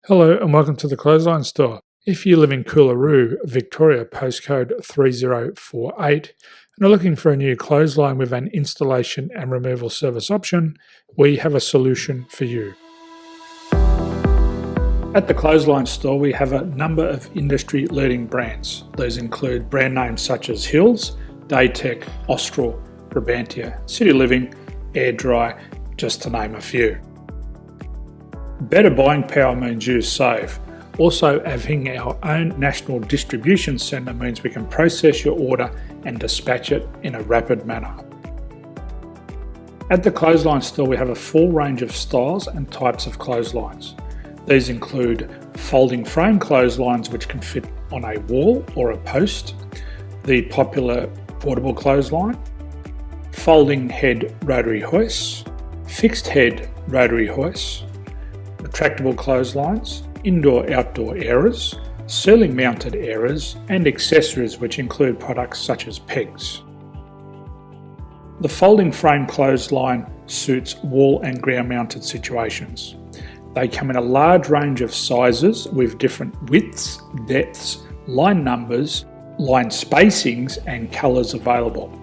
Hello and welcome to the Clothesline Store. If you live in Coolaroo, Victoria, postcode 3048, and are looking for a new clothesline with an installation and removal service option, we have a solution for you. At the Clothesline Store, we have a number of industry-leading brands. These include brand names such as Hills, Daytech, Austral, Brabantia, City Living, Air Dry, just to name a few. Better buying power means you save. Also, having our own national distribution centre means we can process your order and dispatch it in a rapid manner. At the Clothesline Store, we have a full range of styles and types of clotheslines. These include folding frame clotheslines which can fit on a wall or a post, the popular portable clothesline, folding head rotary hoists, fixed head rotary hoists, retractable clotheslines, indoor-outdoor airers, ceiling mounted airers, and accessories which include products such as pegs. The folding frame clothesline suits wall and ground mounted situations. They come in a large range of sizes with different widths, depths, line numbers, line spacings and colours available.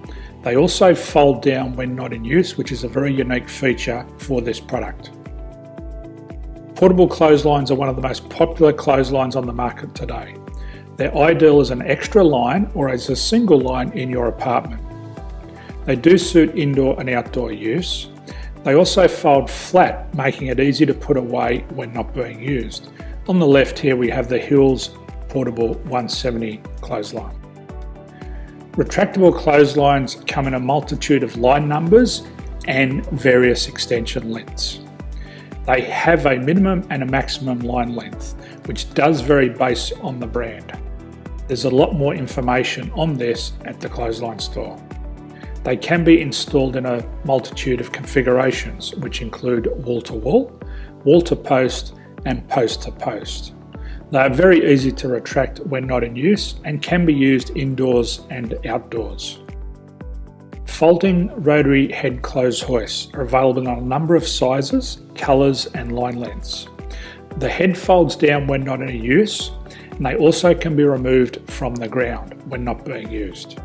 They also fold down when not in use, which is a very unique feature for this product. Portable clotheslines are one of the most popular clotheslines on the market today. They're ideal as an extra line or as a single line in your apartment. They do suit indoor and outdoor use. They also fold flat, making it easy to put away when not being used. On the left here we have the Hills Portable 170 clothesline. Retractable clotheslines come in a multitude of line numbers and various extension lengths. They have a minimum and a maximum line length, which does vary based on the brand. There's a lot more information on this at the Clothesline Store. They can be installed in a multitude of configurations, which include wall-to-wall, wall-to-post, and post-to-post. They are very easy to retract when not in use and can be used indoors and outdoors. Folding rotary head clothes hoists are available in a number of sizes, colours and line lengths. The head folds down when not in use, and they also can be removed from the ground when not being used.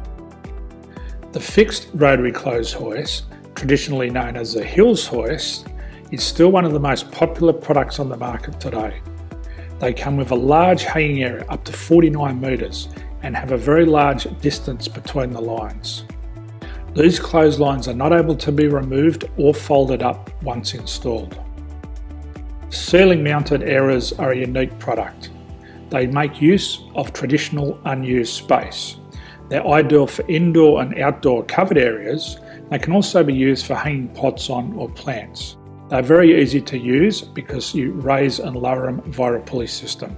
The fixed rotary clothes hoist, traditionally known as the Hills hoist, is still one of the most popular products on the market today. They come with a large hanging area up to 49 metres and have a very large distance between the lines. These clotheslines are not able to be removed or folded up once installed. Ceiling mounted airers are a unique product. They make use of traditional unused space. They're ideal for indoor and outdoor covered areas. They can also be used for hanging pots on or plants. They're very easy to use because you raise and lower them via a pulley system.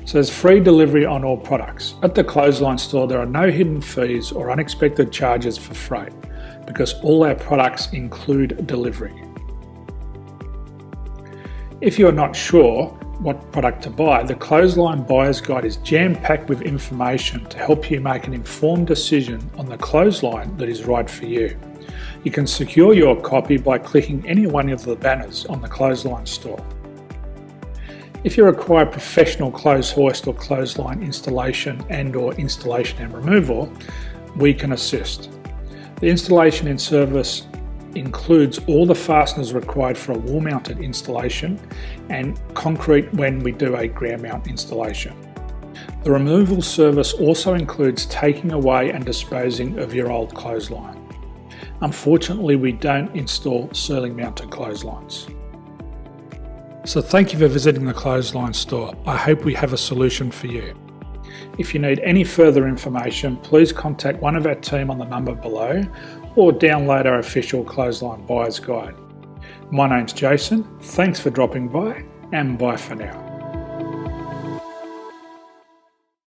So there's free delivery on all products. At the Clothesline Store, there are no hidden fees or unexpected charges for freight because all our products include delivery. If you're not sure what product to buy, the Clothesline Buyer's Guide is jam-packed with information to help you make an informed decision on the clothesline that is right for you. You can secure your copy by clicking any one of the banners on the Clothesline Store. If you require professional clothes hoist or clothesline installation and/or installation and removal, we can assist. The installation and service includes all the fasteners required for a wall-mounted installation and concrete when we do a ground mount installation. The removal service also includes taking away and disposing of your old clothesline. Unfortunately, we don't install ceiling mounted clotheslines. So thank you for visiting the Clothesline Store. I hope we have a solution for you. If you need any further information, please contact one of our team on the number below or download our official Clothesline Buyer's Guide. My name's Jason, thanks for dropping by and bye for now.